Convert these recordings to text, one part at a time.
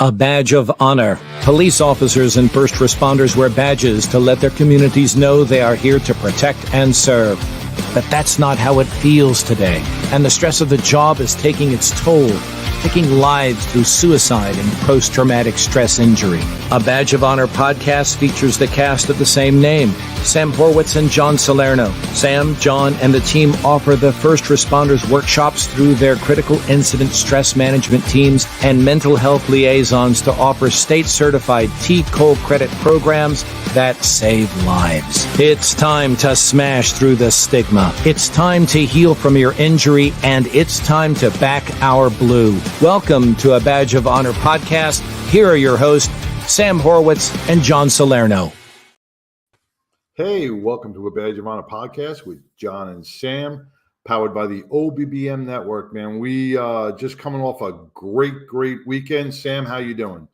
A badge of honor. Police officers and first responders wear badges to let their communities know they are here to protect and serve. But that's not how it feels today, and the stress of the job is taking its toll, taking lives through suicide and post-traumatic stress injury. A Badge of Honor podcast features the cast of the same name, Sam Horwitz and John Salerno. Sam, John, and the team offer the first responders workshops through their critical incident stress management teams and mental health liaisons to offer state-certified T-COLE credit programs that save lives. It's time to smash through the stigma. It's time to heal from your injury, and it's time to back our blue. Welcome to A Badge of Honor podcast. Here are your hosts, Sam Horwitz and John Salerno. Hey, welcome to A Badge of Honor podcast with John and Sam, powered by the OBBM network, man. We just coming off a great weekend. Sam, how you doing?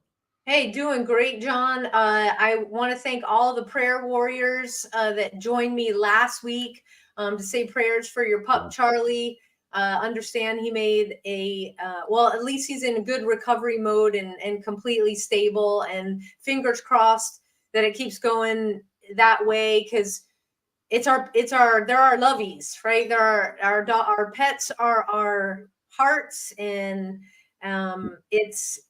Hey, doing great, John. I want to thank all the prayer warriors that joined me last week to say prayers for your pup, Charlie. Understand he made at least he's in good recovery mode and completely stable, and fingers crossed that it keeps going that way, because they're our lovies, right? Our pets are our hearts, and it's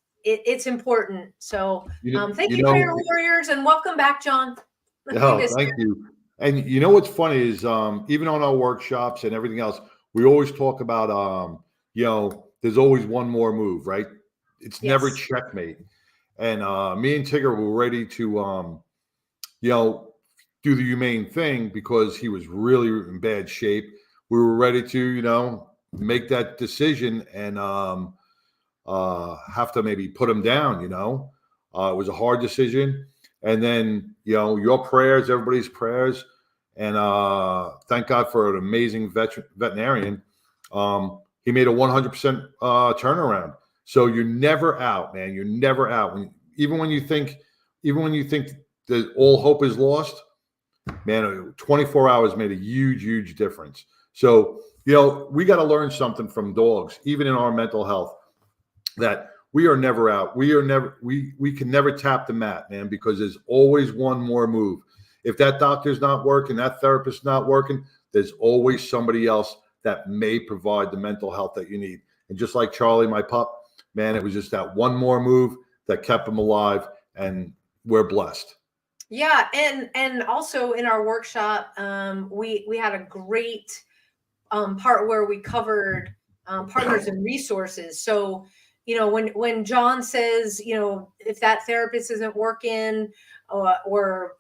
important. So thank you, prayer warriors, and welcome back, John. Thank you. And you know what's funny is even on our workshops and everything else, we always talk about there's always one more move, right? It's never checkmate. And me and Tigger were ready to do the humane thing because he was really in bad shape. We were ready to make that decision and have to maybe put him down. It was a hard decision. And then your prayers, everybody's prayers, and thank God for an amazing veterinarian. He made a 100% turnaround. So you're never out, man. You're never out. Even when you think that all hope is lost, man, 24 hours made a huge difference. So we got to learn something from dogs, even in our mental health, that we are never out. We can never tap the mat, man, because there's always one more move. If that doctor's not working, that therapist's not working, there's always somebody else that may provide the mental health that you need. And just like Charlie, my pup, man, it was just that one more move that kept him alive, and we're blessed. Yeah, and also in our workshop, we had a great part where we covered partners and resources. So when John says, if that therapist isn't working, or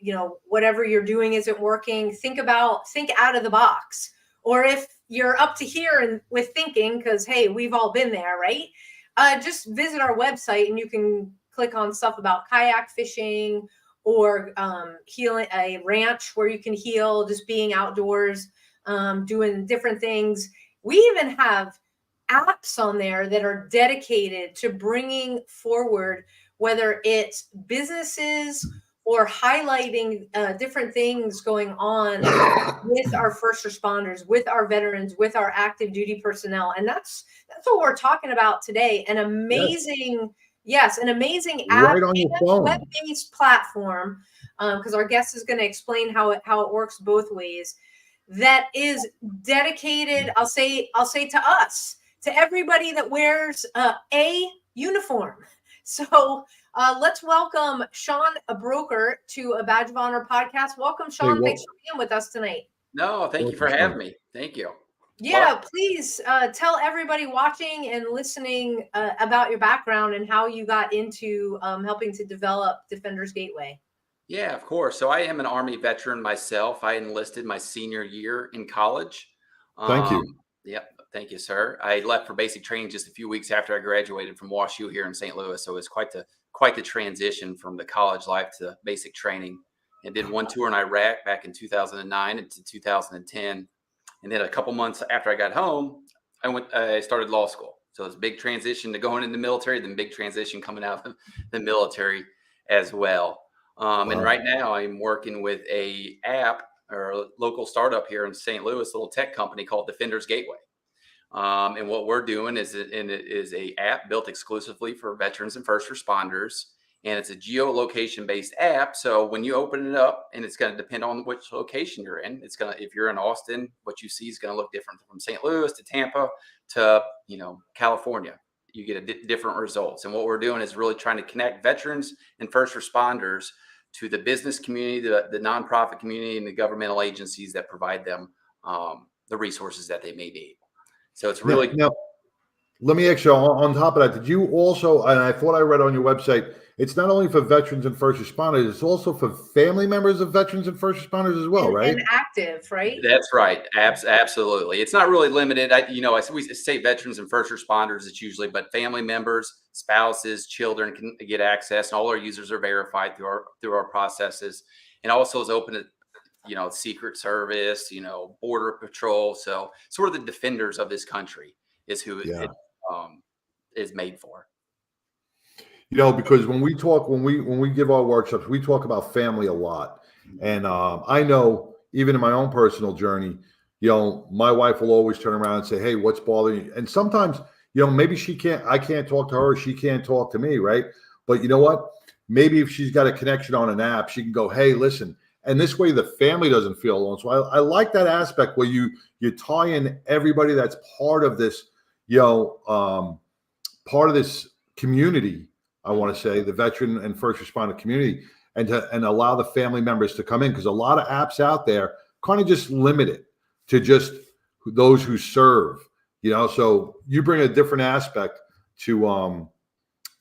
whatever you're doing isn't working, think out of the box. Or if you're up to here and with thinking, because hey, we've all been there, right? Just visit our website and you can click on stuff about kayak fishing or healing, a ranch where you can heal, just being outdoors, doing different things. We even have apps on there that are dedicated to bringing forward, whether it's businesses or highlighting different things going on with our first responders, with our veterans, with our active duty personnel. And that's what we're talking about today. An amazing app, right on your phone, web-based platform, because our guest is going to explain how it works both ways. That is dedicated, I'll say to us, to everybody that wears a uniform. So let's welcome Shaun, a Broeker, to A Badge of Honor podcast. Welcome, Shaun. Thanks for being with us tonight. No, thank you for having me. Thank you. Yeah, please tell everybody watching and listening about your background and how you got into helping to develop Defenders Gateway. Yeah, of course. So I am an Army veteran myself. I enlisted my senior year in college. Thank you. Yep. Thank you, sir. I left for basic training just a few weeks after I graduated from WashU here in St. Louis. So it was quite the transition from the college life to basic training. And did one tour in Iraq back in 2009 into 2010. And then a couple months after I got home, I started law school. So it's a big transition to going into the military, then big transition coming out of the military as well. And right now I'm working with a app or a local startup here in St. Louis, a little tech company called Defenders Gateway. And what we're doing is a app built exclusively for veterans and first responders. And it's a geolocation based app. So when you open it up, and it's going to depend on which location you're in, if you're in Austin, what you see is going to look different from St. Louis to Tampa to, California. You get different results. And what we're doing is really trying to connect veterans and first responders to the business community, the nonprofit community, and the governmental agencies that provide them the resources that they may need. So it's really now let me ask you on top of that, did you also, and I thought I read on your website, it's not only for veterans and first responders, it's also for family members of veterans and first responders as well, right? And active, right? That's right. Absolutely. It's not really limited. We say veterans and first responders, it's usually, but family members, spouses, children can get access. And all our users are verified through our processes, and also is open to, Secret Service, Border Patrol. So sort of the defenders of this country is who it is made for. Because when we give our workshops, we talk about family a lot. And I know even in my own personal journey, my wife will always turn around and say, hey, what's bothering you? And sometimes, maybe I can't talk to her, or she can't talk to me, right? But you know what? Maybe if she's got a connection on an app, she can go, hey, listen. And this way the family doesn't feel alone. So I like that aspect where you tie in everybody that's part of this, part of this community. I want to say the veteran and first responder community, and allow the family members to come in, because a lot of apps out there kind of just limit it to just those who serve, so you bring a different aspect to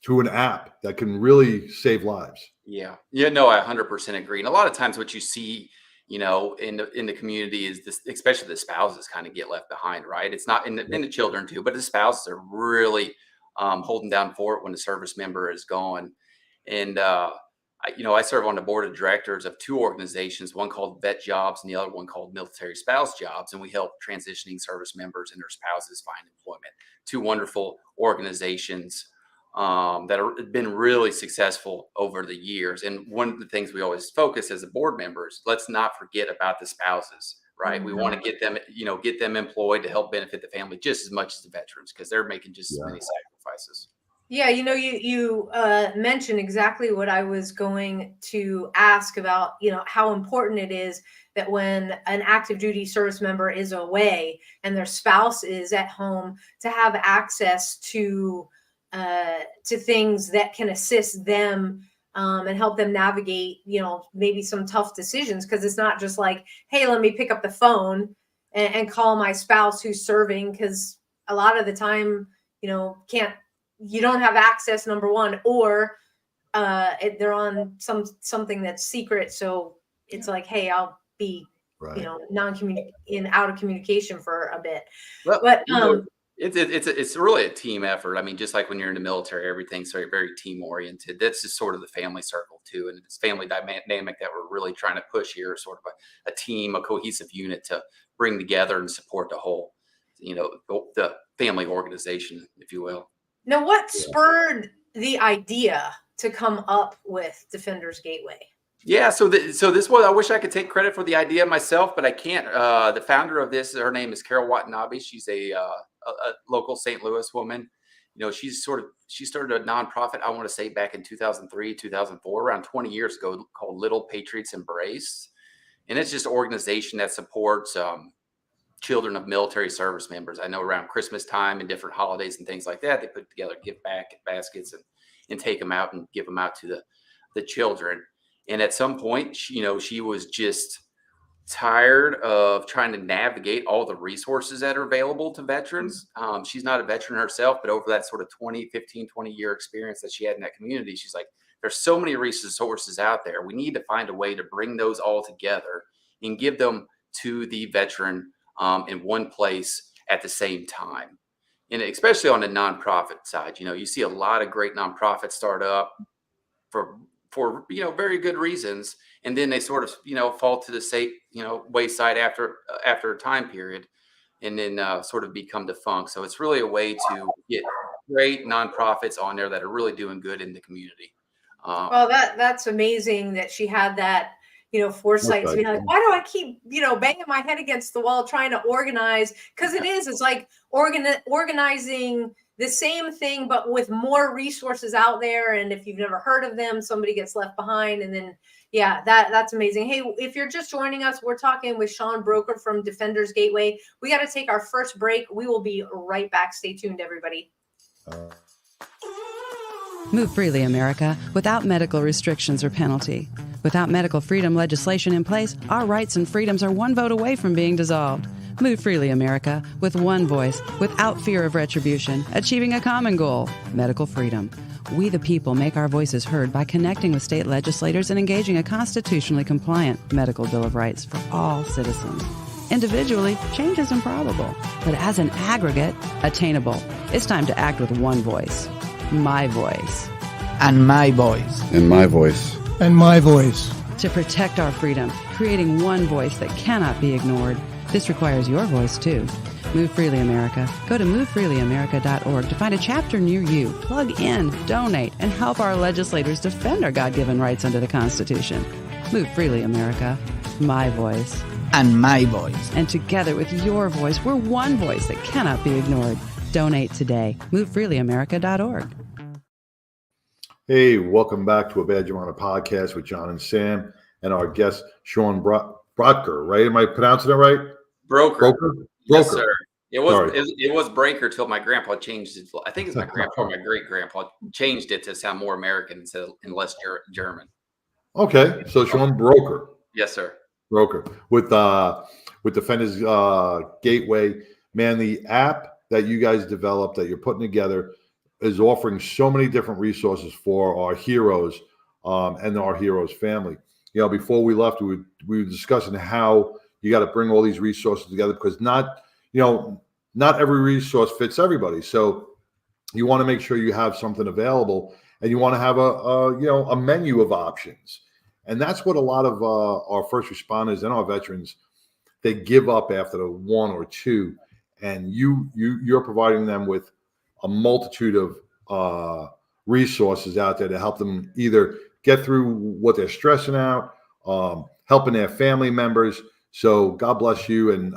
an app that can really save lives. Yeah. No, I 100% agree. And a lot of times what you see, in the community is this, especially the spouses kind of get left behind, right? It's not in the children too, but the spouses are really holding down for it when the service member is gone. And, I serve on the board of directors of two organizations, one called Vet Jobs and the other one called Military Spouse Jobs. And we help transitioning service members and their spouses find employment. Two wonderful organizations that have been really successful over the years. And one of the things we always focus as a board members, let's not forget about the spouses, right? We want to get them employed to help benefit the family just as much as the veterans, because they're making just as many sacrifices. Yeah, you mentioned exactly what I was going to ask about, how important it is that when an active duty service member is away and their spouse is at home, to have access to things that can assist them and help them navigate, maybe some tough decisions. Because it's not just like, hey, let me pick up the phone and call my spouse who's serving, because a lot of the time, you don't have access, number one, or they're on something that's secret. So it's like, hey, I'll be, out of communication for a bit. Well, but it's really a team effort. I mean, just like when you're in the military, everything's very, very team oriented. That's just sort of the family circle too. And it's family dynamic that we're really trying to push here, sort of a team, a cohesive unit to bring together and support the whole, the family organization, if you will. Now, what spurred the idea to come up with Defenders Gateway? Yeah, so this was, I wish I could take credit for the idea myself, but I can't. The founder of this, her name is Carol Watanabe. She's a local St. Louis woman. She started a nonprofit, I want to say back in 2003, 2004, around 20 years ago, called Little Patriots Embrace. And it's just an organization that supports children of military service members. I know around Christmas time and different holidays and things like that, they put together gift baskets and take them out and give them out to the children. And at some point, she was just tired of trying to navigate all the resources that are available to veterans. She's not a veteran herself, but over that sort of 20 year experience that she had in that community, she's like, there's so many resources out there. We need to find a way to bring those all together and give them to the veteran in one place at the same time. And especially on the nonprofit side, you see a lot of great nonprofits start up for very good reasons, and then they sort of fall to the wayside after a time period, and then sort of become defunct. So it's really a way to get great nonprofits on there that are really doing good in the community. Well, that's amazing that she had that foresight to Okay. be like, why do I keep, banging my head against the wall trying to organize? Because it's like organizing the same thing, but with more resources out there. And if you've never heard of them, somebody gets left behind. And then, yeah, that's amazing. Hey, if you're just joining us, we're talking with Shaun Broeker from Defenders Gateway. We got to take our first break. We will be right back. Stay tuned, everybody. Move freely, America, without medical restrictions or penalty. Without medical freedom legislation in place, our rights and freedoms are one vote away from being dissolved. Move freely, America, with one voice, without fear of retribution, achieving a common goal, medical freedom. We the people make our voices heard by connecting with state legislators and engaging a constitutionally compliant medical Bill of Rights for all citizens. Individually, change is improbable, but as an aggregate, attainable. It's time to act with one voice. My voice. And my voice. And my voice. And my voice. To protect our freedom, creating one voice that cannot be ignored. This requires your voice, too. Move Freely America. Go to movefreelyamerica.org to find a chapter near you. Plug in, donate, and help our legislators defend our God-given rights under the Constitution. Move Freely America. My voice. And my voice. And together with your voice, we're one voice that cannot be ignored. Donate today. MoveFreelyAmerica.org. Hey, welcome back to a Badge of Honor podcast with John and Sam and our guest, Shaun Broeker, right? Am I pronouncing it right? Broeker. Yes, Broeker. sir. It was Broeker till my grandpa changed it. I think it's my grandpa or my great-grandpa changed it to sound more American instead and less German. Okay, so Shaun Broeker. Yes, sir. Broeker with Defenders Gateway. Man, the app that you guys developed that you're putting together is offering so many different resources for our heroes and our heroes family. Before we left, we were discussing how you got to bring all these resources together because not every resource fits everybody. So you want to make sure you have something available and you want to have a menu of options. And that's what a lot of our first responders and our veterans, they give up after the one or two. And you're providing them with a multitude of resources out there to help them either get through what they're stressing out, helping their family members. So God bless you and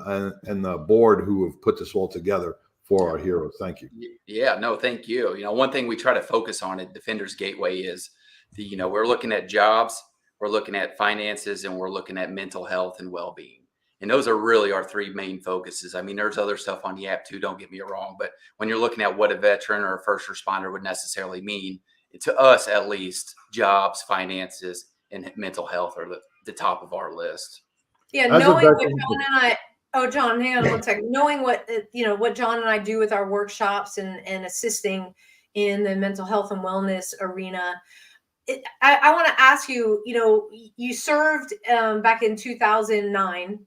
the board who have put this all together for our heroes. Thank you. Yeah, no, thank you. One thing we try to focus on at Defenders Gateway is we're looking at jobs, we're looking at finances, and we're looking at mental health and well-being. And those are really our three main focuses. I mean, there's other stuff on the app too, don't get me wrong. But when you're looking at what a veteran or a first responder would necessarily mean, to us at least, jobs, finances, and mental health are the top of our list. Yeah, knowing what John and I, John, hang on one second. Knowing what John and I do with our workshops and assisting in the mental health and wellness arena, I want to ask you, you served back in 2009.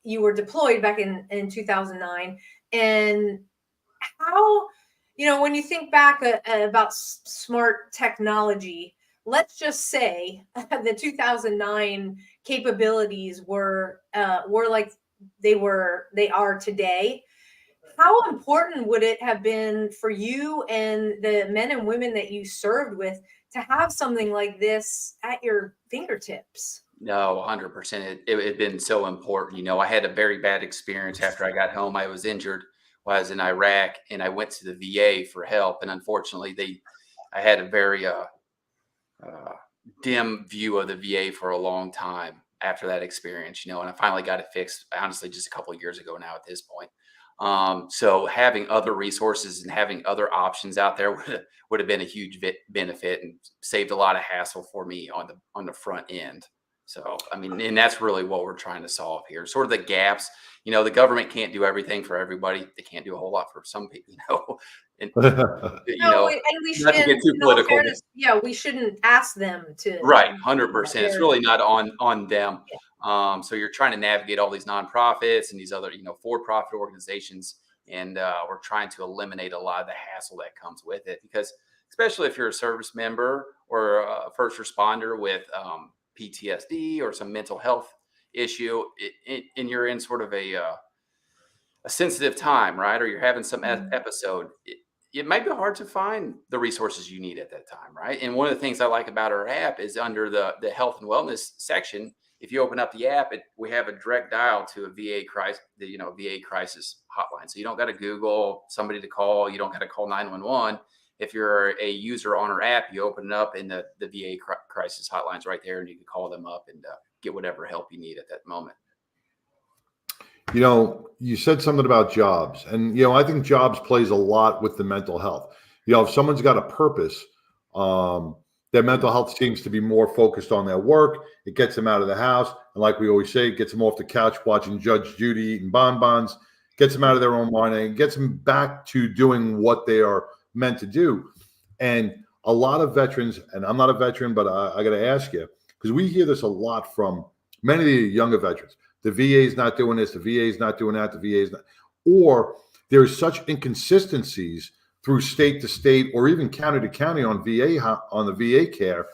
You were deployed back in 2009. And how, when you think back about smart technology, let's just say the 2009 capabilities were like they are today. How important would it have been for you and the men and women that you served with to have something like this at your fingertips? No, 100%. It had been so important. I had a very bad experience after I got home. I was injured while I was in Iraq, and I went to the VA for help. And unfortunately, I had a very dim view of the VA for a long time after that experience. And I finally got it fixed, honestly, just a couple of years ago now at this point. So having other resources and having other options out there would have been a huge benefit and saved a lot of hassle for me on the front end. So, I mean, and that's really what we're trying to solve here. Sort of the gaps, the government can't do everything for everybody. They can't do a whole lot for some people, and we not to get too political. We shouldn't ask them to. Right. 100%. It's really not on them. Yeah. So you're trying to navigate all these nonprofits and these other, for-profit organizations. And we're trying to eliminate a lot of the hassle that comes with it, because especially if you're a service member or a first responder with PTSD or some mental health issue, and you're in sort of a sensitive time, right? Or you're having some episode, it might be hard to find the resources you need at that time, right? And one of the things I like about our app is under the health and wellness section. If you open up the app, we have a direct dial to a VA crisis, VA crisis hotline. So you don't got to Google somebody to call. You don't got to call 911. If you're a user on our app, you open it up, and the VA crisis hotline's right there, and you can call them up and get whatever help you need at that moment. You said something about jobs, and I think jobs plays a lot with the mental health. If someone's got a purpose, their mental health seems to be more focused on their work. It gets them out of the house, and like we always say, it gets them off the couch watching Judge Judy eating bonbons, gets them out of their own mind, and gets them back to doing what they are meant to do. And a lot of veterans, and I'm not a veteran, but I got to ask you, because we hear this a lot from many of the younger veterans. The VA is not doing this. The VA is not doing that. The VA is not, or there's such inconsistencies through state to state, or even county to county on the VA care,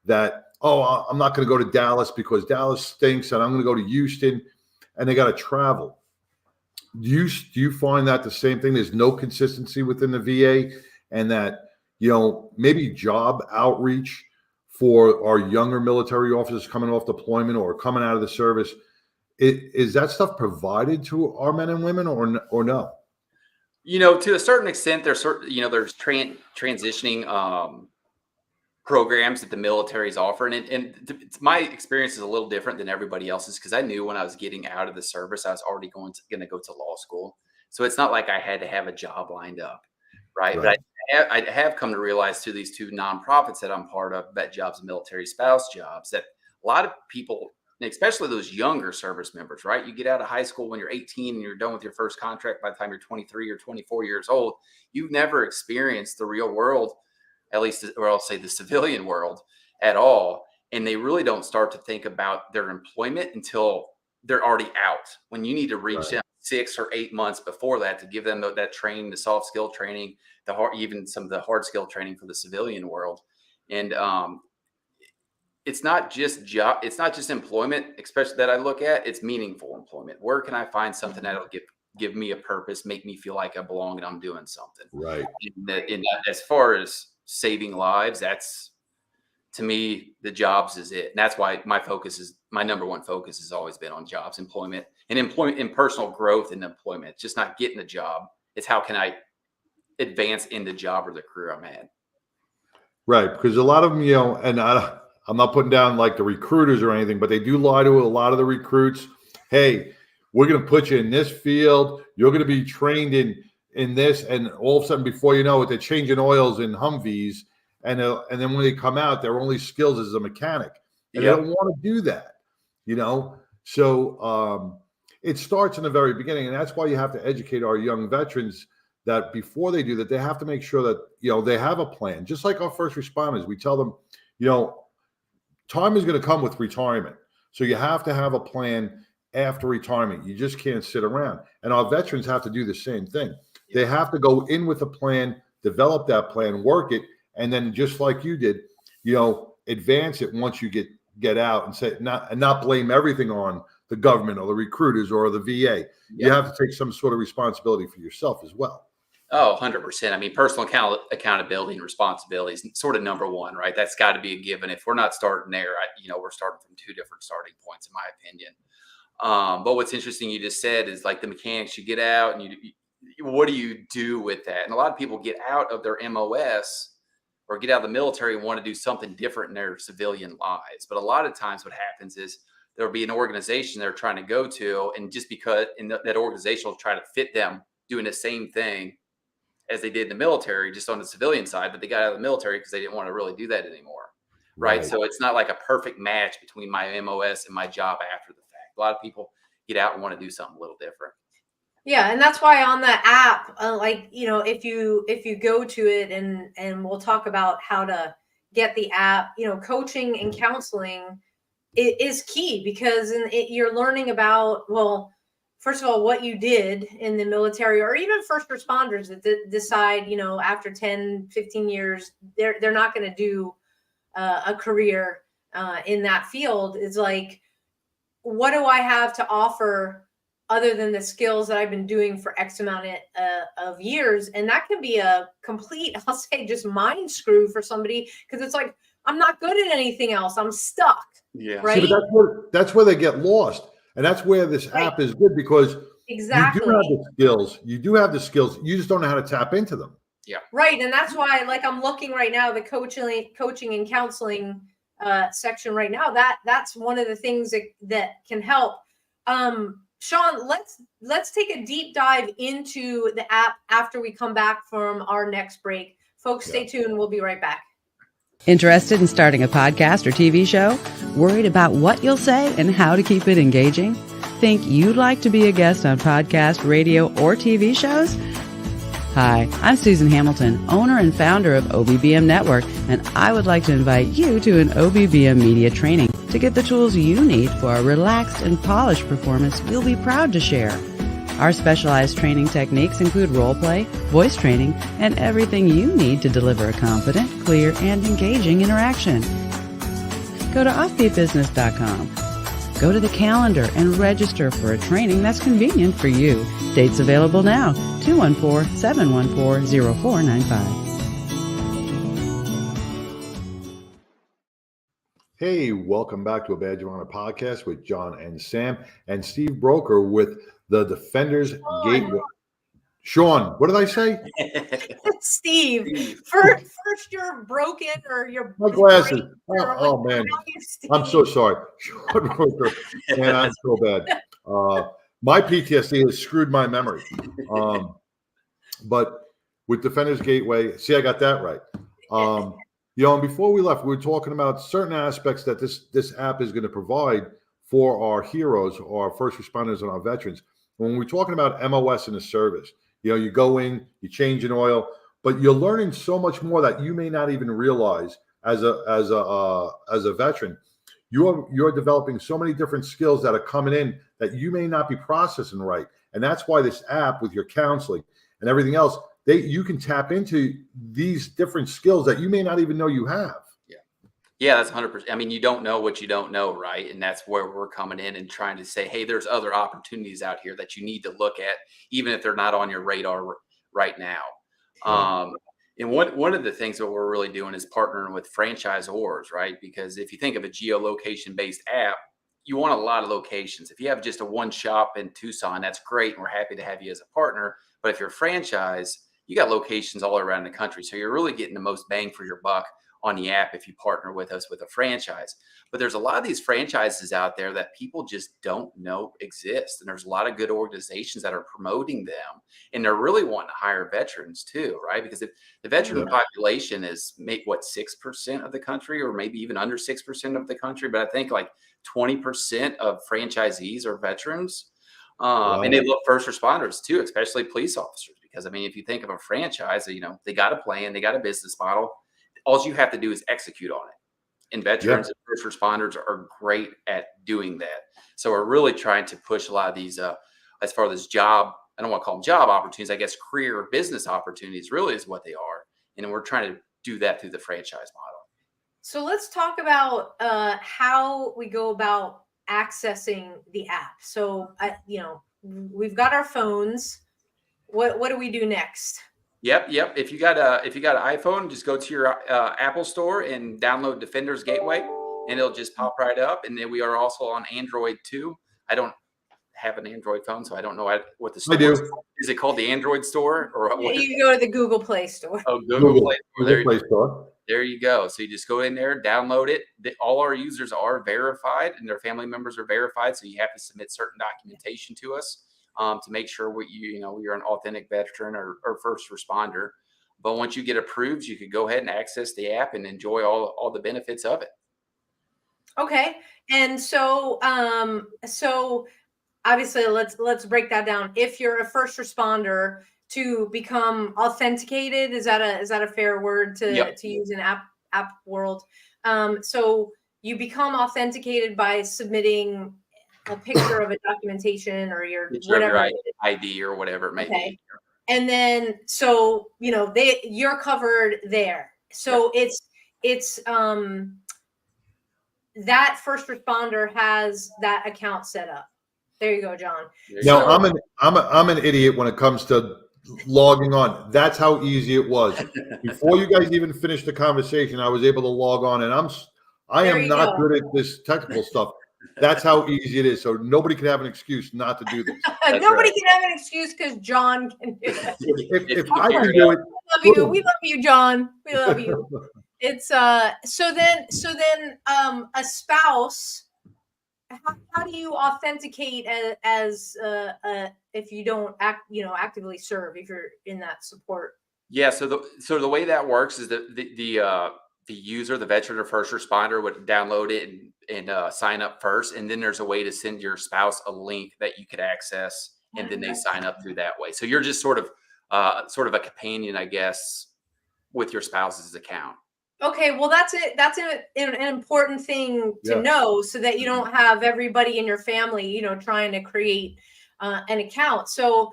that I'm not going to go to Dallas because Dallas stinks, and I'm going to go to Houston, and they got to travel. Do you find that the same thing? There's no consistency within the VA, and that maybe job outreach for our younger military officers coming off deployment or coming out of the service, is that stuff provided to our men and women, or no? To a certain extent, there's transitioning programs that the military is offering, and my experience is a little different than everybody else's, because I knew when I was getting out of the service, I was already going to go to law school. So it's not like I had to have a job lined up, right? But I have come to realize through these two nonprofits that I'm part of, Vet Jobs and Military Spouse Jobs, that a lot of people, especially those younger service members, right? You get out of high school when you're 18 and you're done with your first contract by the time you're 23 or 24 years old. You've never experienced the real world, at least, or I'll say the civilian world at all. And they really don't start to think about their employment until they're already out, when you need to reach them 6 or 8 months before that to give them that training, the soft skill training, even some of the hard skill training for the civilian world. And it's not just employment, especially that I look at. It's meaningful employment. Where can I find something that'll give me a purpose, make me feel like I belong and I'm doing something? Right. And as far as saving lives, that's, to me, the jobs is it. And that's why my number one focus has always been on jobs, employment and personal growth in employment. It's just not getting a job. It's how can I advance in the job or the career I'm at. Right. Because a lot of them, and I'm not putting down like the recruiters or anything, but they do lie to a lot of the recruits. Hey, we're going to put you in this field. You're going to be trained in this. And all of a sudden, before you know it, they're changing oils in Humvees. And then when they come out, their only skills is a mechanic. And they don't want to do that, So it starts in the very beginning. And that's why you have to educate our young veterans that before they do that, they have to make sure that, they have a plan. Just like our first responders, we tell them, time is going to come with retirement. So you have to have a plan after retirement. You just can't sit around. And our veterans have to do the same thing. They have to go in with a plan, develop that plan, work it, and then just like you did, advance it once you get out, and not blame everything on the government or the recruiters or the VA. You have to take some sort of responsibility for yourself as well. Oh, 100%. I mean, personal accountability and responsibility is sort of number one, right? That's got to be a given. If we're not starting there, we're starting from two different starting points, in my opinion. But what's interesting, you just said, is like the mechanics, you get out and what do you do with that? And a lot of people get out of their MOS or get out of the military and want to do something different in their civilian lives. But a lot of times what happens is there'll be an organization they're trying to go to, and just because that organization will try to fit them doing the same thing as they did in the military, just on the civilian side, but they got out of the military because they didn't want to really do that anymore. Right. So it's not like a perfect match between my MOS and my job after the fact. A lot of people get out and want to do something a little different. Yeah. And that's why on the app, if you go to it, and we'll talk about how to get the app, coaching and counseling is key, because you're learning about, first of all, what you did in the military, or even first responders that decide, after 10, 15 years, they're not going to do a career in that field. Is like, what do I have to offer other than the skills that I've been doing for X amount of years. And that can be a complete, I'll say, just mind screw for somebody, because it's like, I'm not good at anything else. I'm stuck. Yeah. Right. See, but that's where they get lost. And that's where this app is good, because exactly. you do have the skills. You do have the skills. You just don't know how to tap into them. Yeah. Right. And that's why, like, I'm looking right now, the coaching and counseling section right now, that's one of the things that can help. Shaun, let's take a deep dive into the app after we come back from our next break. Folks, stay tuned. We'll be right back. Interested in starting a podcast or TV show? Worried about what you'll say and how to keep it engaging? Think you'd like to be a guest on podcast, radio, or TV shows? Hi, I'm Susan Hamilton, owner and founder of OBBM Network, and I would like to invite you to an OBBM media training to get the tools you need for a relaxed and polished performance we'll be proud to share. Our specialized training techniques include role play, voice training, and everything you need to deliver a confident, clear, and engaging interaction. Go to offbeatbusiness.com. Go to the calendar and register for a training that's convenient for you. Dates available now, 214-714-0495. Hey, welcome back to a Badge of Honor podcast with John and Sam and Steve Broeker with the Defenders Gateway. Shaun, what did I say? Steve, first you're broken, or you're my glasses. Oh man, I'm so sorry. Shaun Broeker, man, I'm so bad. My PTSD has screwed my memory. But with Defenders Gateway, see, I got that right. And before we left, we were talking about certain aspects that this app is going to provide for our heroes, our first responders, and our veterans. When we're talking about MOS in the service, you go in, you change an oil, but you're learning so much more that you may not even realize as a veteran. You're developing so many different skills that are coming in that you may not be processing right, and that's why this app, with your counseling and everything else, you can tap into these different skills that you may not even know you have. Yeah, that's 100%. I mean, you don't know what you don't know, right? And that's where we're coming in and trying to say, hey, there's other opportunities out here that you need to look at, even if they're not on your radar right now. And one of the things that we're really doing is partnering with franchisors, right? Because if you think of a geolocation-based app, you want a lot of locations. If you have just a one shop in Tucson, that's great, and we're happy to have you as a partner. But if you're a franchise, you got locations all around the country. So you're really getting the most bang for your buck on the app if you partner with us with a franchise. But there's a lot of these franchises out there that people just don't know exist. And there's a lot of good organizations that are promoting them. And they're really wanting to hire veterans too, right? Because if the veteran population is 6% of the country, or maybe even under 6% of the country. But I think like 20% of franchisees are veterans. And they look first responders too, especially police officers. Because I mean, if you think of a franchise, they got a plan, they got a business model. All you have to do is execute on it. And veterans and first responders are great at doing that. So we're really trying to push a lot of these, as far as job, I don't want to call them job opportunities, I guess career or business opportunities really is what they are. And we're trying to do that through the franchise model. So let's talk about how we go about accessing the app. So, we've got our phones. What do we do next? Yep. If you got an iPhone, just go to your Apple store and download Defenders Gateway, and it'll just pop right up. And then we are also on Android too. I don't have an Android phone, so I don't know what the store is. Is it called the Android store, or what? You can go to the Google Play Store. Oh, Google Play Store. Play Store. There you go. So you just go in there, download it. All our users are verified, and their family members are verified. So you have to submit certain documentation to us to make sure you're an authentic veteran or first responder. But once you get approved, you could go ahead and access the app and enjoy all the benefits of it. Okay. And so obviously let's break that down. If you're a first responder, to become authenticated, is that a fair word to use in app world? So you become authenticated by submitting a picture of a documentation or your ID or whatever it may be. And then so you're covered there. So it's that first responder has that account set up. There you go, John. Now So, I'm an idiot when it comes to logging on. That's how easy it was. Before you guys even finished the conversation, I was able to log on, and I there am you not go. good at this technical stuff. That's how easy it is. So nobody can have an excuse not to do this. Nobody can have an excuse because John can do it. If I can do it, We love you, John. We love you. It's so then a spouse, how do you authenticate as if you don't actively serve, if you're in that support? Yeah, so the way that works is that the user, the veteran or first responder, would download it and sign up first, and then there's a way to send your spouse a link that you could access, and then they sign up through that way. So you're just sort of a companion, I guess, with your spouse's account. Okay, well, that's it. That's an important thing to Yeah. know, so that you don't have everybody in your family, trying to create an account. So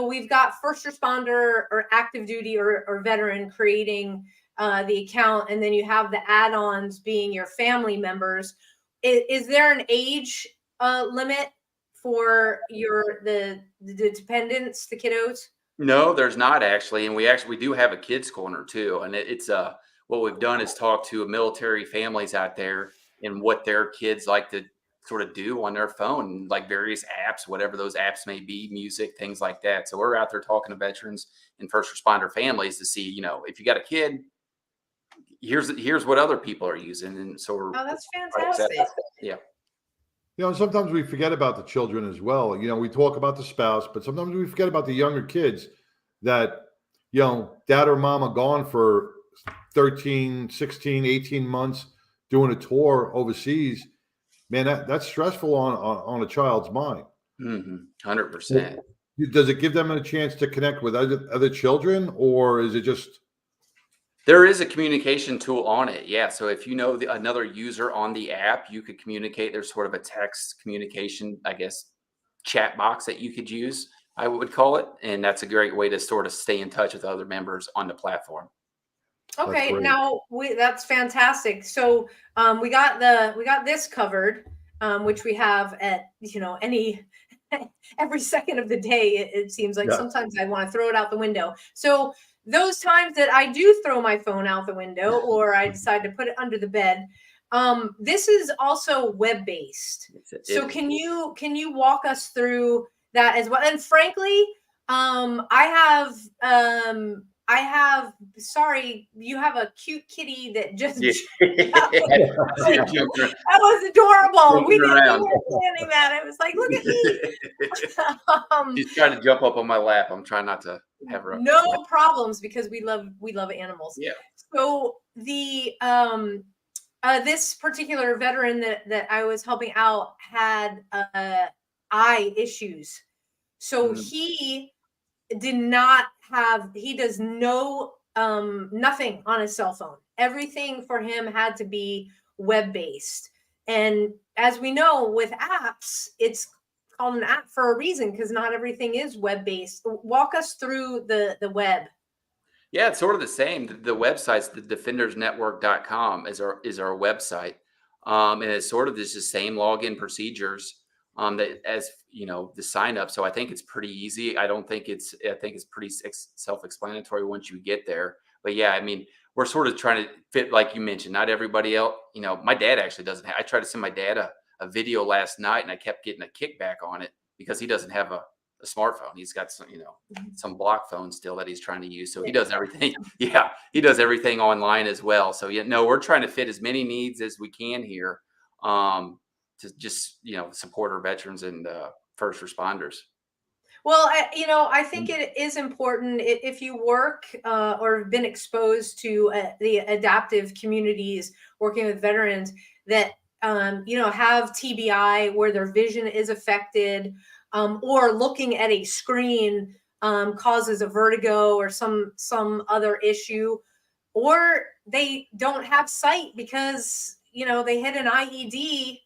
we've got first responder or active duty or veteran creating the account, and then you have the add-ons being your family members. Is there an age limit for the dependents, the kiddos? No, there's not actually, and we do have a kids corner too, and it's what we've done is talk to military families out there and what their kids like to sort of do on their phone, like various apps, whatever those apps may be, music, things like that. So we're out there talking to veterans and first responder families to see, if you got a kid, here's what other people are using, and so That's fantastic. Yeah. Sometimes we forget about the children as well. We talk about the spouse, but sometimes we forget about the younger kids that, dad or mom are gone for 13, 16, 18 months doing a tour overseas. Man, that's stressful on a child's mind. 100%. Does it give them a chance to connect with other children, or is it just... There is a communication tool on it. Yeah. So if you know another user on the app, you could communicate. There's sort of a text communication, I guess, chat box that you could use, I would call it. And that's a great way to sort of stay in touch with other members on the platform. Okay, now that's fantastic. So we got this covered, which we have at every second of the day. It seems like sometimes I want to throw it out the window. So those times that I do throw my phone out the window, or I decide to put it under the bed, this is also web-based. So can you walk us through that as well? And frankly, I have, sorry, you have a cute kitty that just, that was adorable. We were planning that. It was like, look at me. She's trying to jump up on my lap. I'm trying not to have her up. No problems, because we love animals. Yeah. So the, this particular veteran that I was helping out had eye issues. So he does nothing on his cell phone. Everything for him had to be web-based. And as we know, with apps, it's called an app for a reason, because not everything is web-based. Walk us through the web. Yeah, it's sort of the same. The website's the defendersnetwork.com is our website. And it's sort of this the same login procedures that as the sign up. So I think it's pretty easy. I think it's pretty self-explanatory once you get there. But yeah, I mean, we're sort of trying to fit, like you mentioned, not everybody else. My dad actually doesn't I tried to send my dad a video last night, and I kept getting a kickback on it because he doesn't have a smartphone. He's got some block phone still that he's trying to use. So he does everything. Yeah, he does everything online as well. So we're trying to fit as many needs as we can here to just support our veterans and first responders. Well, I think it is important if you work or have been exposed to the adaptive communities working with veterans that have TBI, where their vision is affected, or looking at a screen causes a vertigo or some other issue, or they don't have sight because they hit an IED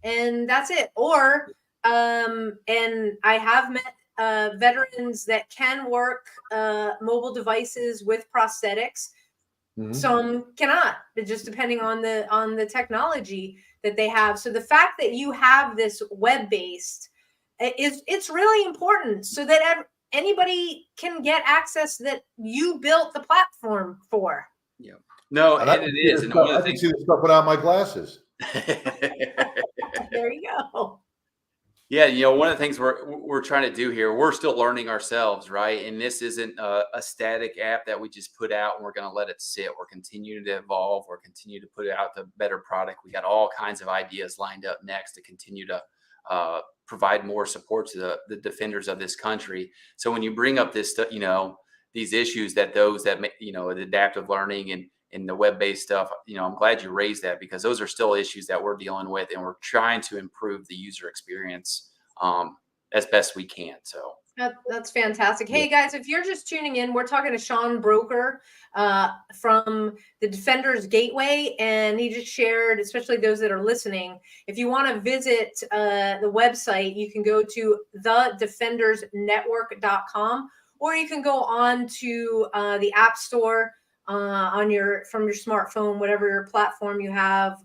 and that's it. Or and I have met veterans that can work mobile devices with prosthetics. Mm-hmm. Some cannot, but just depending on the technology that they have. So the fact that you have this web-based it's really important so that anybody can get access that you built the platform for. Yeah. No, And and it is. And one of I the can things. see this stuff without my glasses. There you go. Yeah, one of the things we're trying to do here, we're still learning ourselves, right? And this isn't a static app that we just put out and we're going to let it sit. We're continuing to evolve. We're continuing to put out the better product. We got all kinds of ideas lined up next to continue to provide more support to the defenders of this country. So when you bring up this, these issues that the adaptive learning and the web-based stuff, I'm glad you raised that, because those are still issues that we're dealing with, and we're trying to improve the user experience as best we can. So that's fantastic. Hey guys, if you're just tuning in, we're talking to Shaun Broeker from the Defenders Gateway, and he just shared, especially those that are listening, if you want to visit the website, you can go to thedefendersnetwork.com, or you can go on to the App Store from your smartphone, whatever platform you have,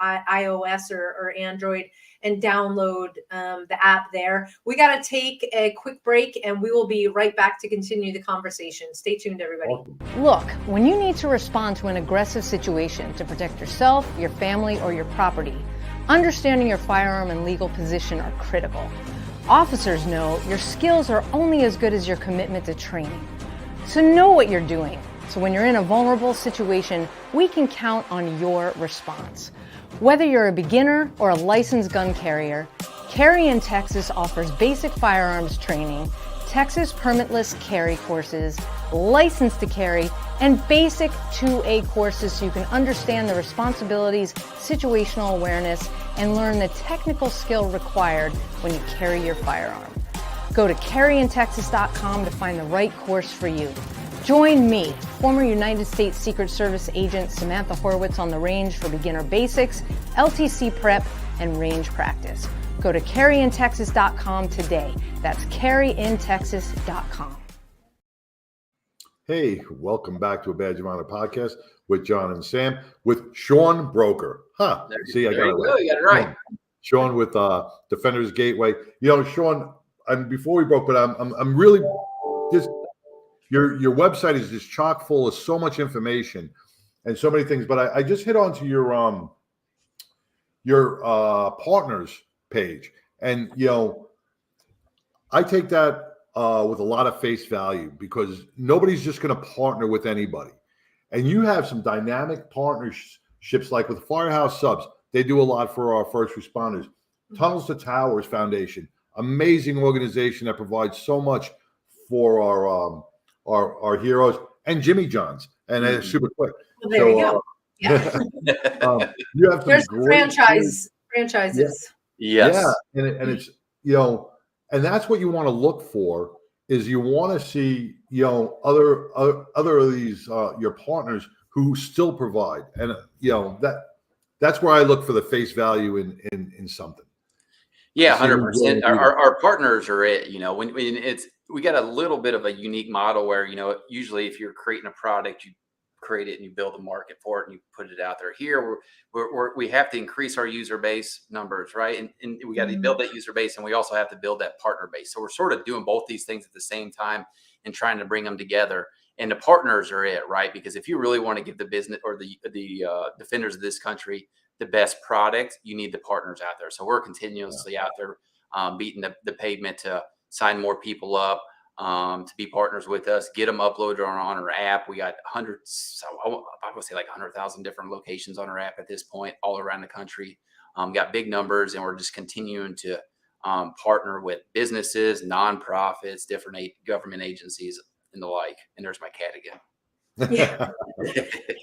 iOS or Android, and download the app there. We got to take a quick break, and we will be right back to continue the conversation. Stay tuned, everybody. Look, when you need to respond to an aggressive situation to protect yourself, your family, or your property, understanding your firearm and legal position are critical. Officers know your skills are only as good as your commitment to training. So know what you're doing. So when you're in a vulnerable situation, we can count on your response. Whether you're a beginner or a licensed gun carrier, Carry in Texas offers basic firearms training, Texas permitless carry courses, license to carry, and basic 2A courses so you can understand the responsibilities, situational awareness, and learn the technical skill required when you carry your firearm. Go to carryintexas.com to find the right course for you. Join me, former United States Secret Service agent Samantha Horwitz, on the range for beginner basics, LTC prep, and range practice. Go to carryintexas.com today. That's carryintexas.com. Hey, welcome back to a Badge of Honor podcast with John and Sam with Shaun Broeker. See, I got it right. You got it right. Shaun with Defenders Gateway. Shaun, and before we broke, but I'm really just your website is just chock full of so much information and so many things. But I just hit onto your partners page, and I take that with a lot of face value, because nobody's just going to partner with anybody. And you have some dynamic partnerships, like with Firehouse Subs. They do a lot for our first responders. Tunnels to Towers Foundation, amazing organization that provides so much for our heroes, and Jimmy John's, and it's super quick. Well, there you go. Yeah. You have some There's great franchises. Yes. Yeah, and it's and that's what you want to look for, is you want to see other of these your partners who still provide, and that's where I look for the face value in something. Yeah, 100%. Our partners are it. When we got a little bit of a unique model where usually if you're creating a product, you create it and you build a market for it and you put it out there. Here we have to increase our user base numbers, right? And we got to build that user base, and we also have to build that partner base. So we're sort of doing both these things at the same time and trying to bring them together. And the partners are it, right? Because if you really want to give the business or the defenders of this country the best product, you need the partners out there. So we're continuously out there beating the pavement to sign more people up, to be partners with us, get them uploaded on our app. We got hundreds, I would say like 100,000 different locations on our app at this point, all around the country. Got big numbers, and we're just continuing to partner with businesses, nonprofits, different government agencies, and the like. And there's my cat again. Yeah.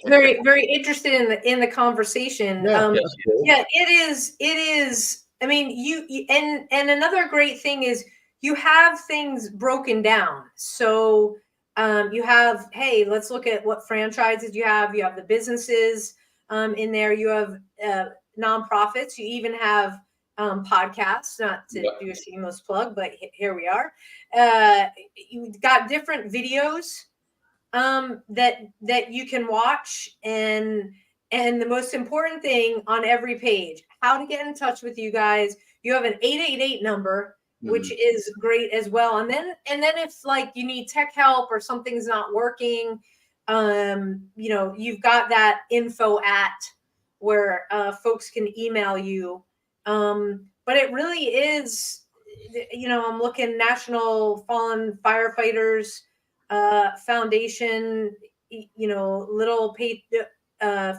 Very, very interested in the conversation. It is. I mean, you and another great thing is you have things broken down. So you have, hey, let's look at what franchises you have. You have the businesses in there. You have nonprofits. You even have podcasts, not to do a shameless plug, but here we are. You've got different videos that you can watch, and the most important thing on every page, how to get in touch with you guys. You have an 888 number which is great as well. And then if like you need tech help or something's not working, you've got that info at where folks can email you. But it really is, I'm looking National Fallen Firefighters Foundation,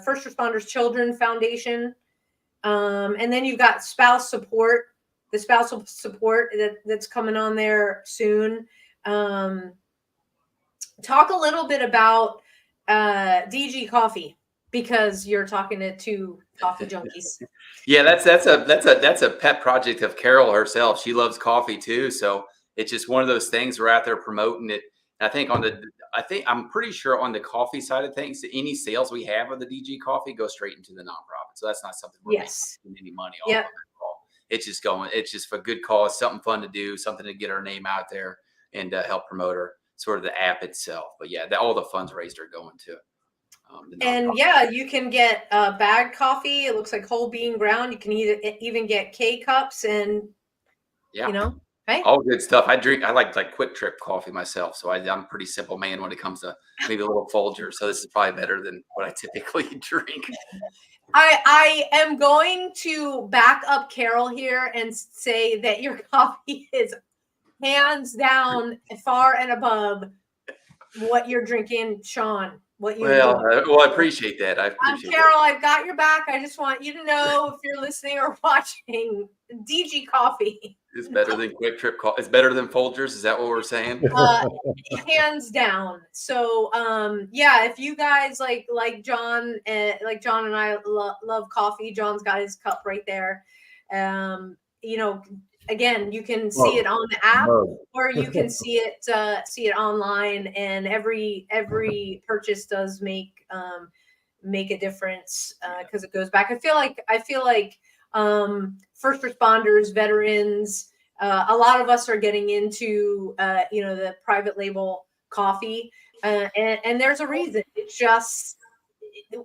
First Responders Children Foundation. And then you've got the spousal support that's coming on there soon. Talk a little bit about DG Coffee, because you're talking to two coffee junkies. Yeah, that's a pet project of Carol herself. She loves coffee too, so it's just one of those things. We're out there promoting it. I think I'm pretty sure on the coffee side of things, any sales we have of the DG Coffee go straight into the nonprofit. So that's not something we're making any money off of. It's just for a good cause, something fun to do, something to get our name out there and help promote sort of the app itself. But yeah, all the funds raised are going to. And yeah, you can get bagged coffee. It looks like whole bean ground. You can even get K cups and, right? All good stuff. I like Quick Trip coffee myself. So I'm a pretty simple man when it comes to maybe a little Folger. So this is probably better than what I typically drink. I am going to back up Carol here and say that your coffee is hands down far and above what you're drinking, Shaun. I appreciate that. Carol, I've got your back. I just want you to know, if you're listening or watching, DG Coffee is better than Quick Trip coffee. It's better than Folgers. Is that what we're saying? Hands down. So, if you guys like John and I love coffee. John's got his cup right there. Again, you can see it on the app, or you can see it online. And every purchase does make a difference because it goes back. I feel like first responders, veterans, a lot of us are getting into the private label coffee, and there's a reason. It's just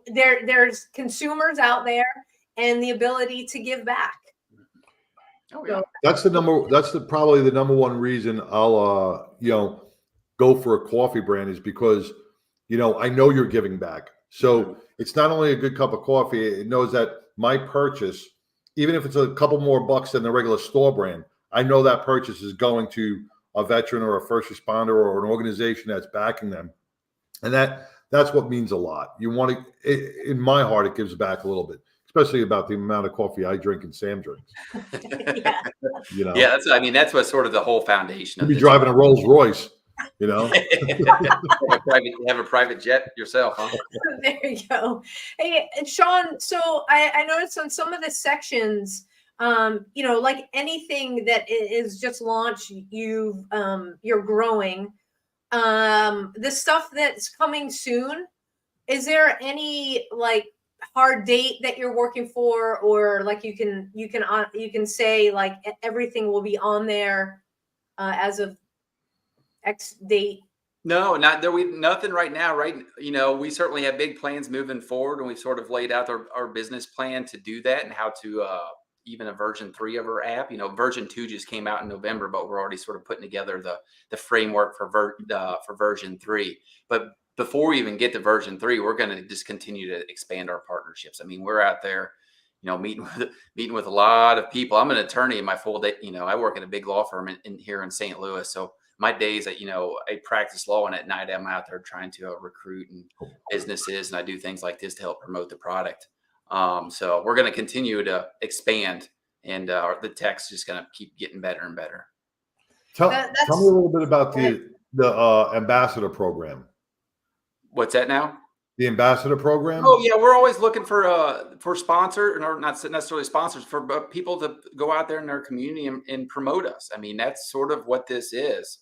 there's consumers out there and the ability to give back. Oh, yeah. That's probably the number one reason I'll go for a coffee brand, is because I know you're giving back. So it's not only a good cup of coffee, it knows that my purchase, even if it's a couple more bucks than the regular store brand, I know that purchase is going to a veteran or a first responder or an organization that's backing them. And that's what means a lot. You want to, in my heart, it gives back a little bit, especially about the amount of coffee I drink and Sam drinks. Yeah. That's what sort of the whole foundation of be driving a Rolls Royce, have a private jet yourself, huh? There you go. Hey, Shaun, so I noticed on some of the sections, like anything that is just launched, you're growing. The stuff that's coming soon, is there any like hard date that you're working for, or like you can say like everything will be on there as of X date? No, nothing right now, right? We certainly have big plans moving forward, and we've sort of laid out our business plan to do that, and how to even a version 3 of our app. Version 2 just came out in November, but we're already sort of putting together the framework for version 3. But before we even get to version 3, we're going to just continue to expand our partnerships. I mean, we're out there, meeting with a lot of people. I'm an attorney in my full day. I work at a big law firm here in St. Louis. So my days that, I practice law, and at night I'm out there trying to recruit and businesses, and I do things like this to help promote the product. So we're going to continue to expand, and the tech's just going to keep getting better and better. Tell me a little bit about the ambassador program. What's that now? The ambassador program? Oh yeah, we're always looking for sponsor, or not necessarily sponsors, for people to go out there in their community and promote us. I mean, that's sort of what this is.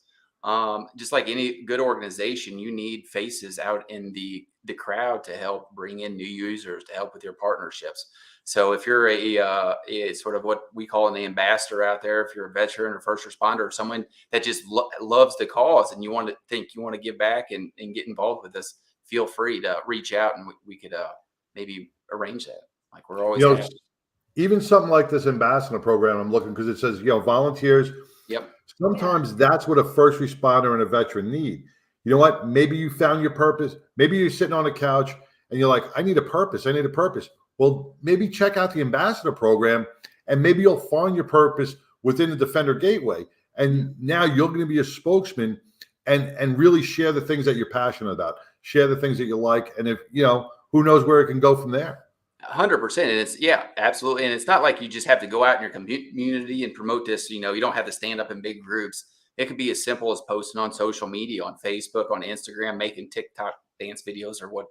Just like any good organization, you need faces out in the crowd to help bring in new users, to help with your partnerships. So if you're a sort of what we call an ambassador out there, if you're a veteran or first responder, or someone that just loves the cause, and you want to give back and get involved with us, feel free to reach out, and we could maybe arrange that. Like we're always even something like this ambassador program, I'm looking, because it says volunteers Yep. Sometimes that's what a first responder and a veteran need. You know what? Maybe you found your purpose. Maybe you're sitting on a couch and you're like, I need a purpose. I need a purpose. Well, maybe check out the ambassador program and maybe you'll find your purpose within the Defender Gateway. And now you're going to be a spokesman and really share the things that you're passionate about, share the things that you like. And if, who knows where it can go from there. 100%. And it's, absolutely. And it's not like you just have to go out in your community and promote this. You don't have to stand up in big groups. It could be as simple as posting on social media, on Facebook, on Instagram, making TikTok dance videos or what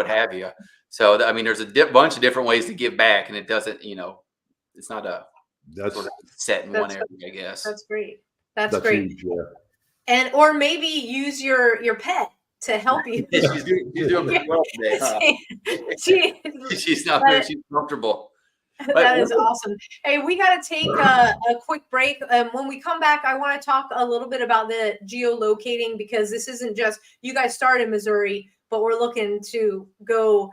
have you. So, there's a bunch of different ways to give back, and it doesn't, it's not sort of set in one area, I guess. That's great. That's great. Huge, yeah. And, or maybe use your pet to help you. She's doing pretty well today. Huh? She's not there. She's comfortable. That is awesome. Hey, we got to take a quick break. When we come back, I want to talk a little bit about the geolocating, because this isn't just, you guys start in Missouri, but we're looking to go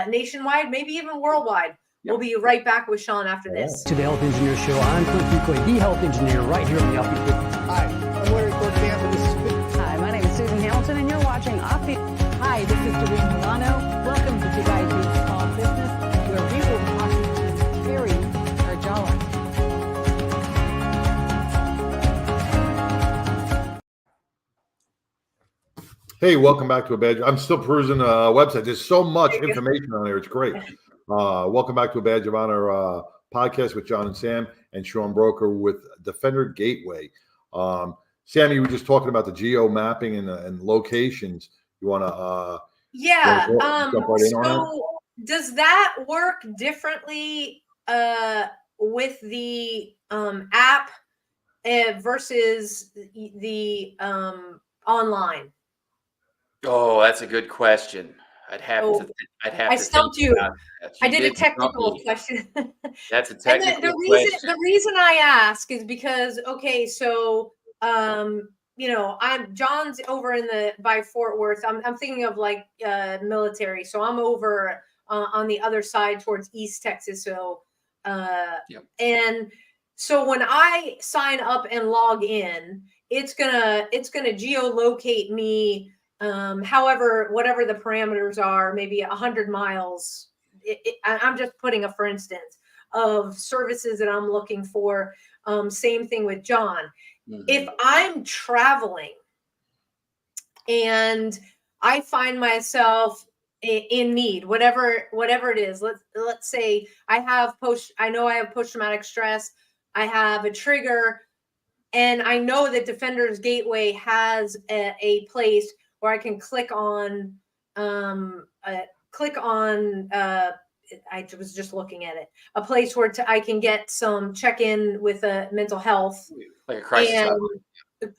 nationwide, maybe even worldwide. We'll be right back with Shaun after this. To the Health Engineer Show. I'm Clint Ducoy, the Health Engineer, right here on the Offbeat. Hi, I'm Larry Corkamp. Hi, my name is Susan Hamilton, and you're watching Offbeat. Hi, this is Doreen Milano. Welcome to Today Do Small Business, where we will talk to Terry Arjala. Hey, welcome back to A Badge. I'm still perusing the website. There's so much information on there. It's great. Welcome back to A Badge of Honor podcast with John and Sam and Shaun Broeker with Defender Gateway. Sam, you were just talking about the geo mapping and locations. You want to? So does that work differently with the app versus the online? Oh, that's a good question. I stumped you. I did a technical question. That's a technical question. The reason I ask is because, so John's over by Fort Worth. I'm thinking of like military. So I'm over on the other side towards East Texas. So and so when I sign up and log in, it's gonna geolocate me. However, whatever the parameters are, maybe 100 miles. I'm just putting a for instance of services that I'm looking for. Same thing with John. Mm-hmm. If I'm traveling and I find myself in need, whatever it is, let's say I know I have post-traumatic stress, I have a trigger, and I know that Defender's Gateway has a place where I can click on. I was just looking at it. A place where I can get some check-in with mental health, like a crisis hotline. The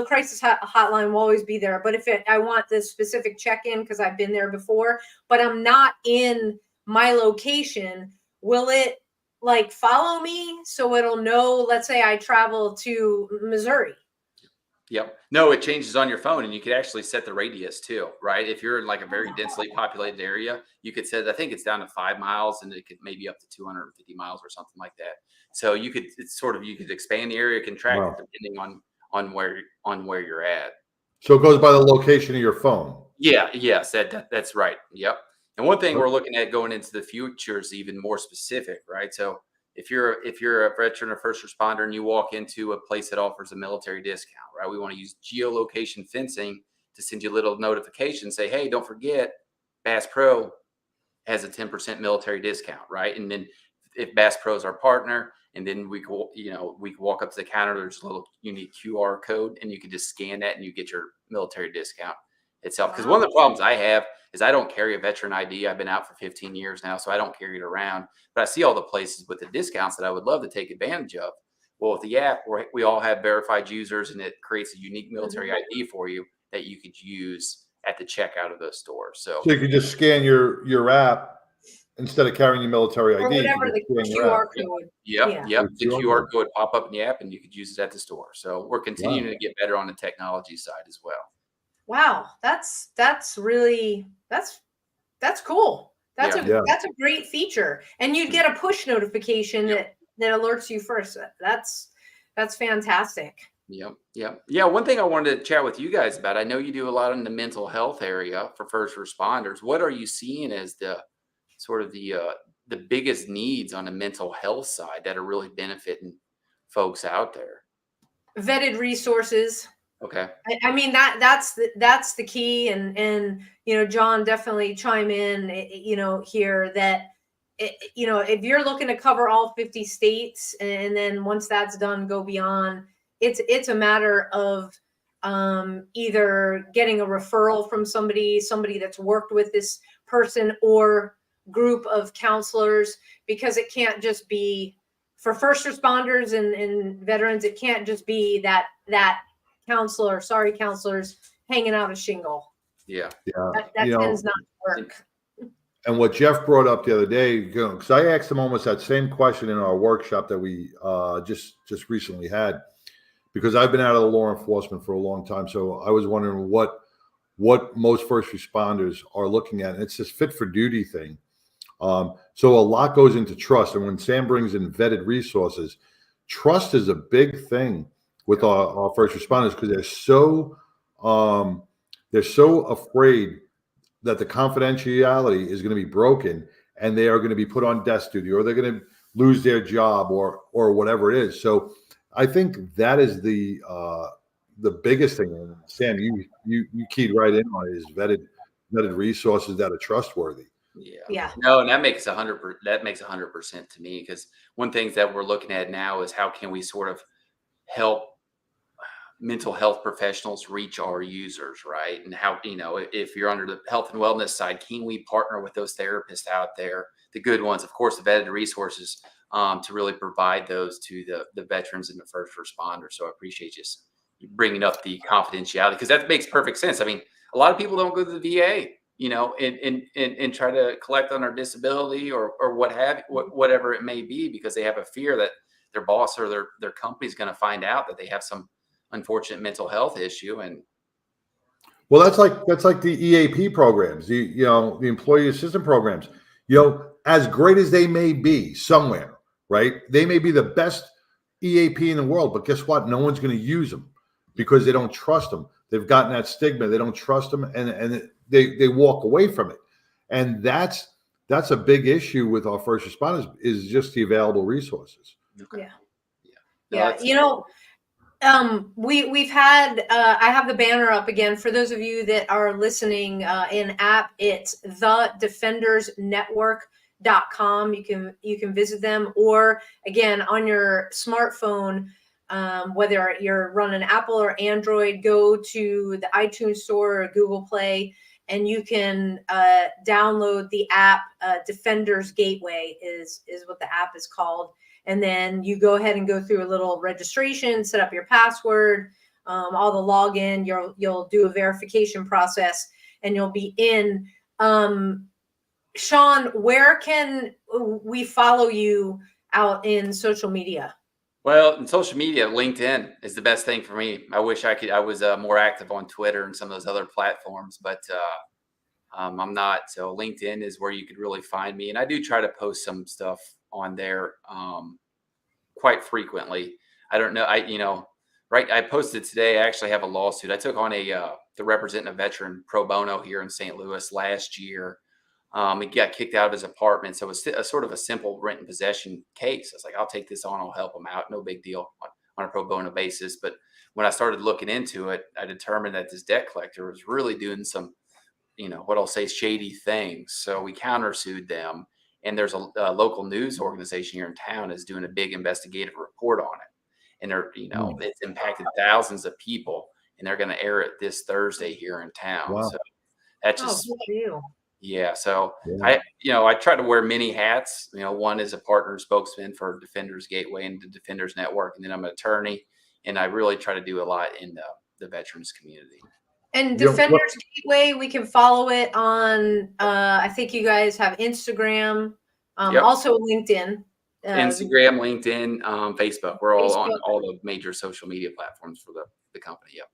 crisis hotline will always be there. But if I want this specific check-in because I've been there before, but I'm not in my location, will it like follow me so it'll know? Let's say I travel to Missouri. Yep. No, it changes on your phone, and you could actually set the radius too, right? If you're in like a very densely populated area, you could set, I think it's down to 5 miles, and it could maybe up to 250 miles or something like that. So you could expand the area, contract it depending on where you're at. So it goes by the location of your phone. Yeah. Yes. That's right. Yep. And one thing we're looking at going into the future is even more specific, right? So if you're a veteran or first responder and you walk into a place that offers a military discount, right? We want to use geolocation fencing to send you a little notification, say, hey, don't forget Bass Pro has a 10% military discount, right? And then if Bass Pro is our partner, and then we can walk up to the counter, there's a little unique QR code, and you can just scan that and you get your military discount itself. Because one of the problems I have is I don't carry a veteran ID. I've been out for 15 years now, so I don't carry it around. But I see all the places with the discounts that I would love to take advantage of. Well, with the app, we all have verified users, and it creates a unique military ID for you that you could use at the checkout of those stores. So you can just scan your app instead of carrying your military ID. Or whatever the QR code. Yep. The QR code pop up in the app, and you could use it at the store. So we're continuing to get better on the technology side as well. Wow, that's really cool. That's a great feature, and you'd get a push notification that alerts you first. That's fantastic. Yep. Yep. Yeah. One thing I wanted to chat with you guys about, I know you do a lot in the mental health area for first responders. What are you seeing as the sort of the biggest needs on the mental health side that are really benefiting folks out there? Vetted resources. Okay. I mean, that's the key. And, you know, John, definitely chime in, you know, here that, you know, if you're looking to cover all 50 states and then once that's done, go beyond, it's a matter of either getting a referral from somebody that's worked with this person or group of counselors, because it can't just be for first responders and veterans. It can't just be that counselors hanging out a shingle. Yeah. That tends not to work. And what Jeff brought up the other day, because I asked him almost that same question in our workshop that we just recently had, because I've been out of the law enforcement for a long time. So I was wondering what most first responders are looking at. And it's this fit for duty thing. So a lot goes into trust. And when Sam brings in vetted resources, trust is a big thing with our first responders, because they're so afraid that the confidentiality is going to be broken and they are going to be put on desk duty, or they're going to lose their job, or whatever it is. So I think that is the biggest thing. And Sam, you keyed right in on it, is vetted resources that are trustworthy. Yeah. No, and that makes 100% to me, because one thing that we're looking at now is how can we sort of help mental health professionals reach our users, right? And how, you know, if you're under the health and wellness side, can we partner with those therapists out there, the good ones, of course, the vetted resources, to really provide those to the veterans and the first responders. So I appreciate you bringing up the confidentiality, because that makes perfect sense. I mean, a lot of people don't go to the VA, you know, and try to collect on their disability or whatever it may be, because they have a fear that their boss or their company is going to find out that they have some unfortunate mental health issue. And well, that's like the EAP programs, the employee assistance programs, as great as they may be somewhere, right? They may be the best EAP in the world, but guess what? No one's going to use them because they don't trust them. They've gotten that stigma. They don't trust them, and they walk away from it. And that's a big issue with our first responders, is just the available resources. Okay. Yeah. You know, we've had, I have the banner up again for those of you that are listening in app. It's thedefendersnetwork.com. You can visit them, or again, on your smartphone, whether you're running Apple or Android, go to the iTunes Store or Google Play, and you can download the app. Defenders Gateway is what the app is called. And then you go ahead and go through a little registration, set up your password, all the login. You'll do a verification process, and you'll be in. Shaun, where can we follow you out in social media? Well, in social media, LinkedIn is the best thing for me. I wish I was more active on Twitter and some of those other platforms, but I'm not. So LinkedIn is where you could really find me. And I do try to post some stuff on there quite frequently. I don't know. I posted today, I actually have a lawsuit. I took on to represent a veteran pro bono here in St. Louis last year. He got kicked out of his apartment. So it was a sort of a simple rent and possession case. I was like, I'll take this on. I'll help him out. No big deal on a pro bono basis. But when I started looking into it, I determined that this debt collector was really doing some, what I'll say, shady things. So we countersued them. And there's a local news organization here in town is doing a big investigative report on it. And they're, it's impacted thousands of people, and they're going to air it this Thursday here in town. Wow. So that's just, good for you. Yeah. So I try to wear many hats. One is a partner spokesman for Defenders Gateway and the Defenders Network. And then I'm an attorney, and I really try to do a lot in the veterans community. And Defenders Gateway, we can follow it on, I think you guys have Instagram, also LinkedIn. Instagram, LinkedIn, Facebook. We're all on all the major social media platforms for the company. Yep.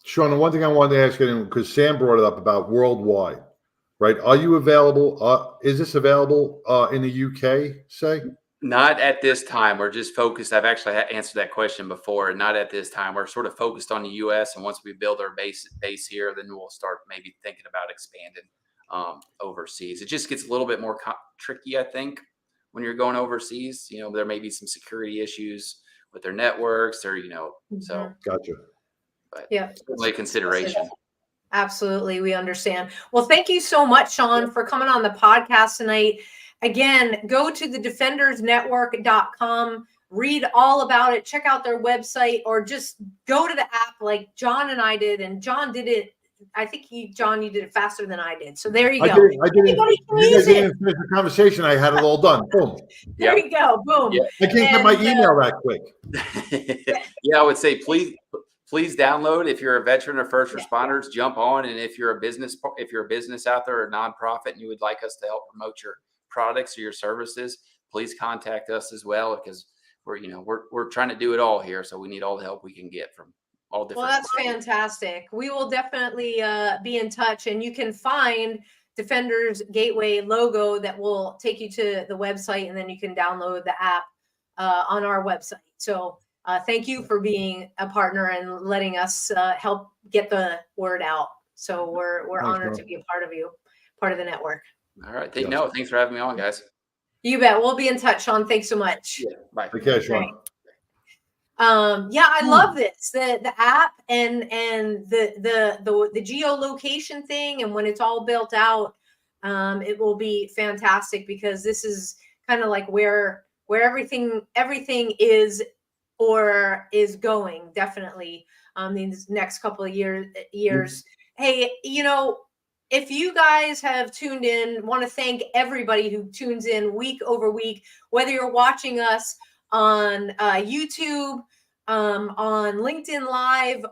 Shaun, the one thing I wanted to ask you, because Sam brought it up about worldwide, right? Are you available? Is this available in the UK, say? Not at this time. We're just focused. I've actually answered that question before. And not at this time. We're sort of focused on the U.S. And once we build our base here, then we'll start maybe thinking about expanding overseas. It just gets a little bit more tricky, I think, when you're going overseas. There may be some security issues with their networks, or so. Gotcha. But yeah, certainly a consideration. Absolutely, we understand. Well, thank you so much, Shaun, for coming on the podcast tonight. Again, go to the defendersnetwork.com, read all about it, check out their website, or just go to the app like John and I did. And John did it. I think John, you did it faster than I did. So there you go. I did it. You guys didn't finish the conversation. I had it all done. Boom. There you go. Boom. Yeah. I can't get my email that quick. Yeah, I would say please download. If you're a veteran or first responders, jump on. And if you're a business out there or a nonprofit and you would like us to help promote your products or your services, please contact us as well, because we're trying to do it all here. So we need all the help we can get from all different. Well, that's fantastic. We will definitely be in touch, and you can find Defenders Gateway logo that will take you to the website, and then you can download the app on our website. So thank you for being a partner and letting us help get the word out. So we're honored to be a part of the network. All right. Thanks for having me on, guys. You bet. We'll be in touch, Shaun. Thanks so much. Yeah, bye. Okay, Shaun. I love this, the app and the geolocation thing. And when it's all built out, it will be fantastic, because this is kind of like where everything is or is going, definitely these next couple of years. Hey, if you guys have tuned in, want to thank everybody who tunes in week over week, whether you're watching us on YouTube, on LinkedIn Live.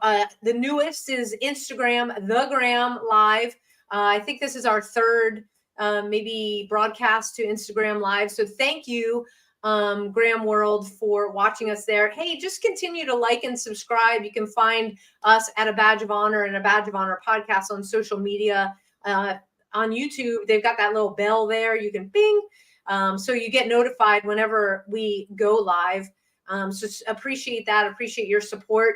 The newest is Instagram, the Gram Live. I think this is our third maybe broadcast to Instagram Live. So thank you, Gram World, for watching us there. Hey, just continue to like and subscribe. You can find us at A Badge of Honor and A Badge of Honor podcast on social media. On YouTube, they've got that little bell there. You can bing. So you get notified whenever we go live. So appreciate that. Appreciate your support.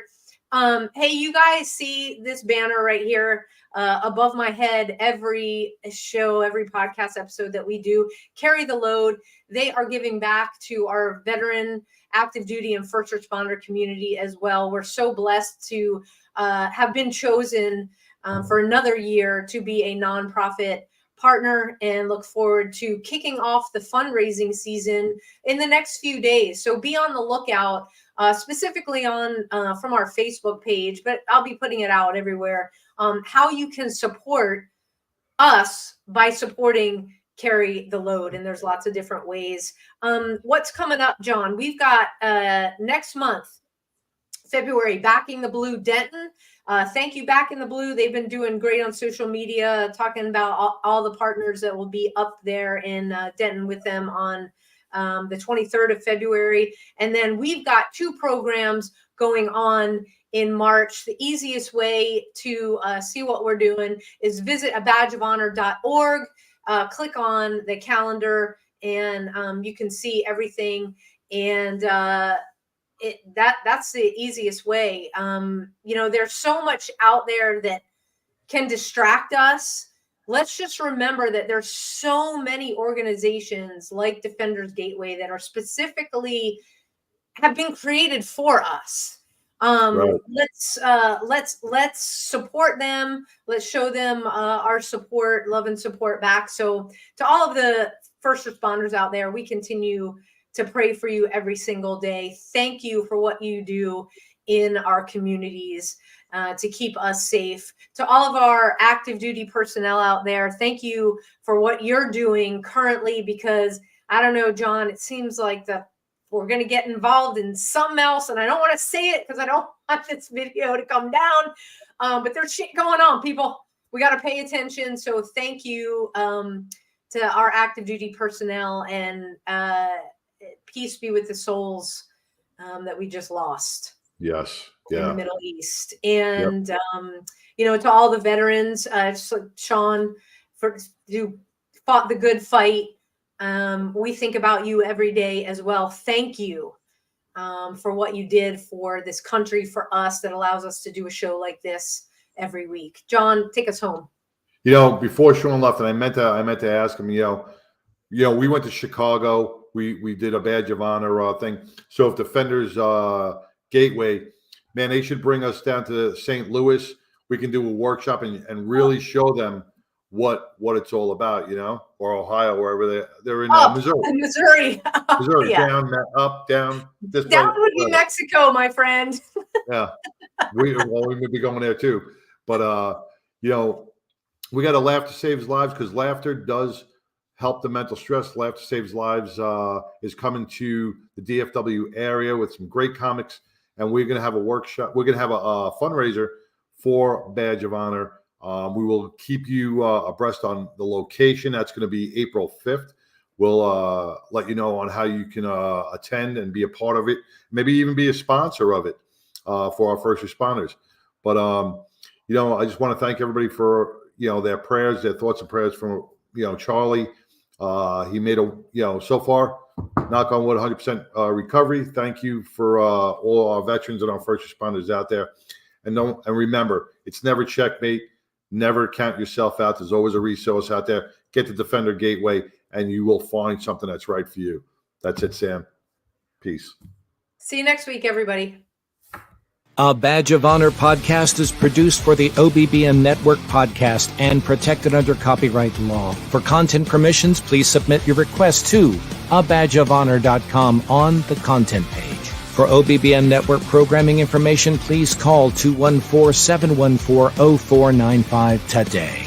Hey, you guys see this banner right here above my head? Every show, every podcast episode that we do, Carry the Load. They are giving back to our veteran, active duty, and first responder community as well. We're so blessed to have been chosen for another year to be a nonprofit partner, and look forward to kicking off the fundraising season in the next few days. So be on the lookout, specifically on from our Facebook page, but I'll be putting it out everywhere, how you can support us by supporting Carry the Load. And there's lots of different ways. What's coming up, John? We've got next month, February, Backing the Blue Denton. Thank you, Back in the Blue. They've been doing great on social media, talking about all the partners that will be up there in Denton with them on the 23rd of February. And then we've got 2 programs going on in March. The easiest way to see what we're doing is visit abadgeofhonor.org, click on the calendar, and you can see everything. And that's the easiest way. There's so much out there that can distract us. Let's just remember that there's so many organizations like Defenders Gateway that are specifically have been created for us. Right. Let's support them. Let's show them our support, love and support back. So to all of the first responders out there, we continue to pray for you every single day. Thank you for what you do in our communities to keep us safe. To all of our active duty personnel out there, thank you for what you're doing currently, because I don't know, John, it seems like we're going to get involved in something else, and I don't want to say it because I don't want this video to come down, but there's shit going on, people. We got to pay attention. So thank you to our active duty personnel, and peace be with the souls that we just lost. Yes. In the Middle East. And, to all the veterans, Shaun, who fought the good fight, We think about you every day as well. Thank you for what you did for this country, for us, that allows us to do a show like this every week. John, take us home. Before Shaun left, and I meant to ask him, we went to Chicago. We did a badge of honor thing. So if Defenders Gateway, man, they should bring us down to St. Louis. We can do a workshop and really show them what it's all about, or Ohio, wherever they're in Missouri. Missouri. Missouri, Yeah. down, up, down. This Down way, would be Mexico, my friend. Yeah, we would be going there too. But we got to Laughter Saves Lives, because laughter does help the mental stress. Laughter Saves Lives is coming to the DFW area with some great comics, and we're going to have a workshop. We're going to have a fundraiser for Badge of Honor. We will keep you abreast on the location. That's going to be April 5th. We'll let you know on how you can attend and be a part of it, maybe even be a sponsor of it for our first responders. But, I just want to thank everybody for, their prayers, their thoughts and prayers from, Charlie. He made so far, knock on wood, 100% recovery. Thank you for all our veterans and our first responders out there. And remember, it's never checkmate. Never count yourself out. There's always a resource out there. Get the Defender Gateway, and you will find something that's right for you. That's it, Sam. Peace. See you next week, everybody. A Badge of Honor podcast is produced for the OBBN Network podcast and protected under copyright law. For content permissions, please submit your request to abadgeofhonor.com on the content page. For OBBN Network programming information, please call 214-714-0495 today.